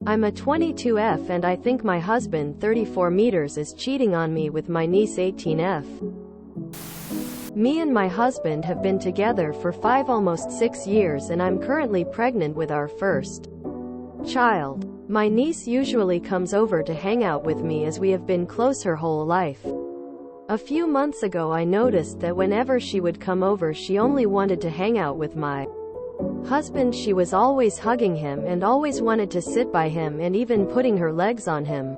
I'm a 22F and I think my husband 34 meters is cheating on me with my niece 18F. Me and my husband have been together for almost 6 years and I'm currently pregnant with our first child. My niece usually comes over to hang out with me as we have been close her whole life. A few months ago I noticed that whenever she would come over she only wanted to hang out with my husband. She was always hugging him and always wanted to sit by him and even putting her legs on him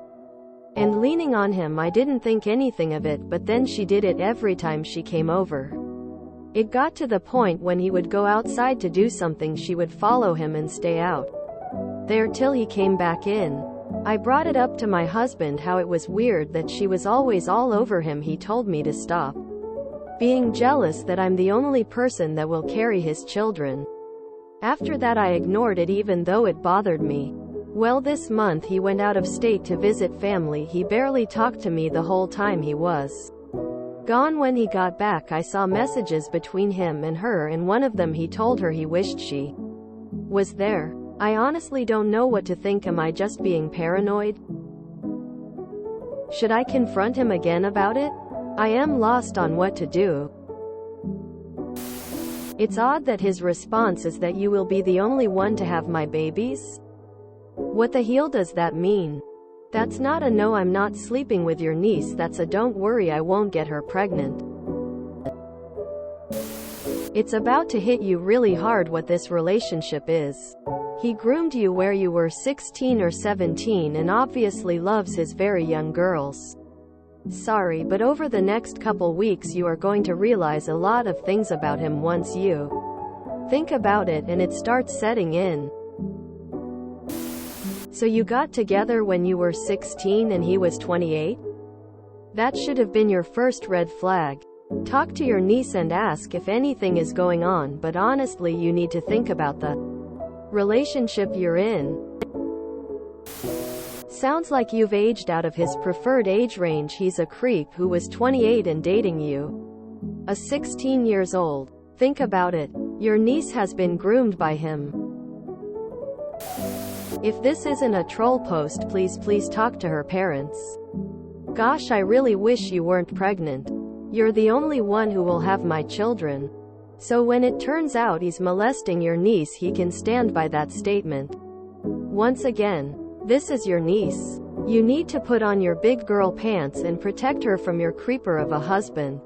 and leaning on him. I didn't think anything of it, but then she did it every time she came over. It got to the point when he would go outside to do something she would follow him and stay out there till he came back in. I brought it up to my husband how it was weird that she was always all over him. He told me to stop being jealous, that I'm the only person that will carry his children. After that I ignored it even though it bothered me. Well, this month he went out of state to visit family. He barely talked to me the whole time he was gone. When he got back I saw messages between him and her. In one of them he told her he wished she was there. I honestly don't know what to think. Am I just being paranoid? Should I confront him again about it? I am lost on what to do. It's odd that his response is that you will be the only one to have my babies. What the hell does that mean? That's not a no, I'm not sleeping with your niece. That's a don't worry, I won't get her pregnant. It's about to hit you really hard what this relationship is. He groomed you where you were 16 or 17 and obviously loves his very young girls. Sorry, but over the next couple weeks you are going to realize a lot of things about him once you think about it and it starts setting in. So you got together when you were 16 and he was 28? That should have been your first red flag. Talk to your niece and ask if anything is going on, but honestly you need to think about the relationship you're in. Sounds like you've aged out of his preferred age range. He's a creep who was 28 and dating you, a 16 years old. Think about it. Your niece has been groomed by him. If this isn't a troll post, please talk to her parents. Gosh, I really wish you weren't pregnant. You're the only one who will have my children. So when it turns out he's molesting your niece, he can stand by that statement. Once again, this is your niece. You need to put on your big girl pants and protect her from your creeper of a husband.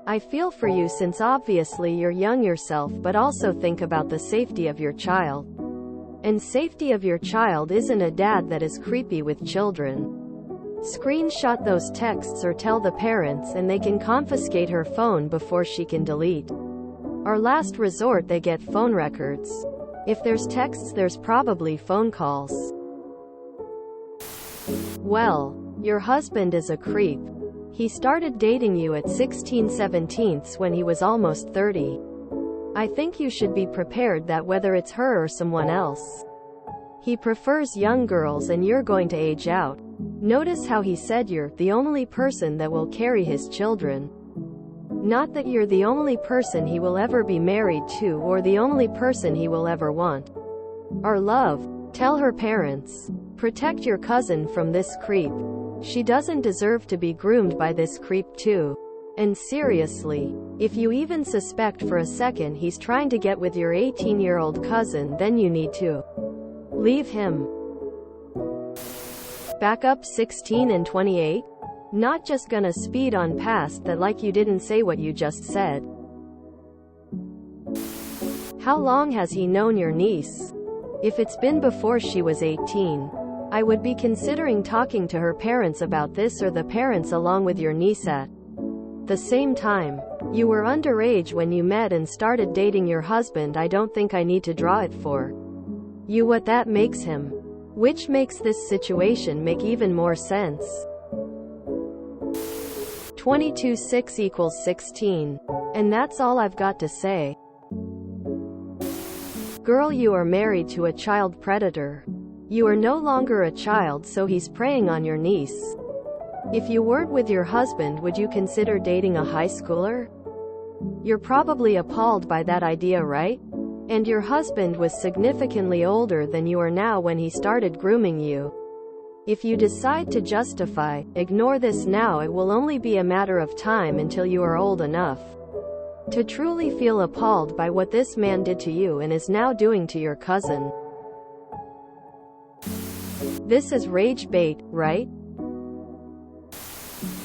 I feel for you since obviously you're young yourself, but also think about the safety of your child. And safety of your child isn't a dad that is creepy with children. Screenshot those texts or tell the parents and they can confiscate her phone before she can delete. Our last resort, they get phone records. If there's texts, there's probably phone calls. Well, your husband is a creep. He started dating you at 16/17 when he was almost 30. I think you should be prepared that whether it's her or someone else, he prefers young girls and you're going to age out. Notice how he said you're the only person that will carry his children. Not that you're the only person he will ever be married to or the only person he will ever want. Our love. Tell her parents. Protect your cousin from this creep. She doesn't deserve to be groomed by this creep too. And seriously, if you even suspect for a second he's trying to get with your 18-year-old cousin, then you need to leave him. Back up 16 and 28? Not just gonna speed on past that like you didn't say what you just said. How long has he known your niece? If it's been before she was 18, I would be considering talking to her parents about this, or the parents along with your niece at the same time. You were underage when you met and started dating your husband. I don't think I need to draw it for you what that makes him. Which makes this situation make even more sense. 22/6 equals 16. And that's all I've got to say. Girl, you are married to a child predator. You are no longer a child, so he's preying on your niece. If you weren't with your husband, would you consider dating a high schooler? You're probably appalled by that idea, right? And your husband was significantly older than you are now when he started grooming you. If you decide to justify, ignore this now, it will only be a matter of time until you are old enough to truly feel appalled by what this man did to you and is now doing to your cousin. This is rage bait, right?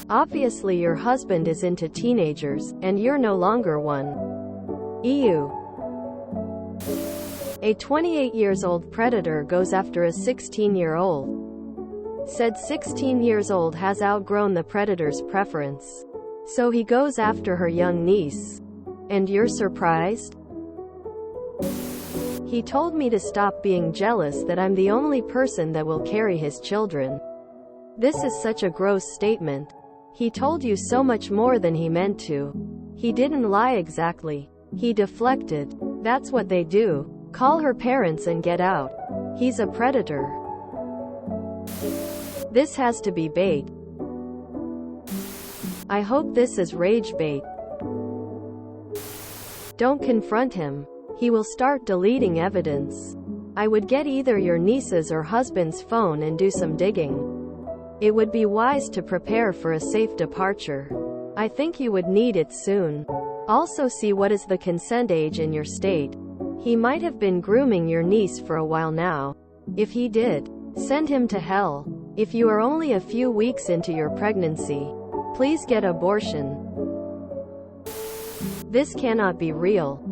Obviously your husband is into teenagers, and you're no longer one. Ew. A 28 years old predator goes after a 16-year-old. Said 16 years old has outgrown the predator's preference. So he goes after her young niece. And you're surprised? He told me to stop being jealous, that I'm the only person that will carry his children. This is such a gross statement. He told you so much more than he meant to. He didn't lie exactly. He deflected. That's what they do. Call her parents and get out. He's a predator. This has to be bait. I hope this is rage bait. Don't confront him. He will start deleting evidence. I would get either your niece's or husband's phone and do some digging. It would be wise to prepare for a safe departure. I think you would need it soon. Also see what is the consent age in your state. He might have been grooming your niece for a while now. If he did, send him to hell. If you are only a few weeks into your pregnancy, please get abortion. This cannot be real.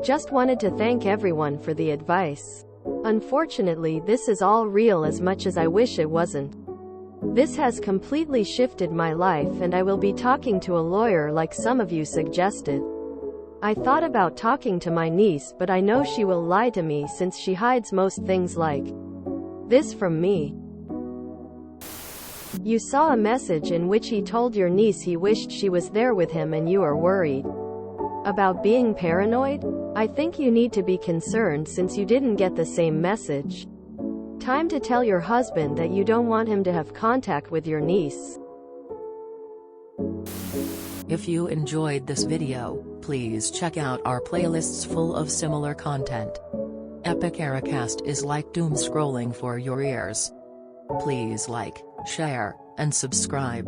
Just wanted to thank everyone for the advice. Unfortunately, this is all real as much as I wish it wasn't. This has completely shifted my life, and I will be talking to a lawyer like some of you suggested. I thought about talking to my niece, but I know she will lie to me since she hides most things like this from me. You saw a message in which he told your niece he wished she was there with him, and you are worried about being paranoid? I think you need to be concerned since you didn't get the same message. Time to tell your husband that you don't want him to have contact with your niece. If you enjoyed this video, please check out our playlists full of similar content. ThrowRAGcast is like doom scrolling for your ears. Please like, share, and subscribe.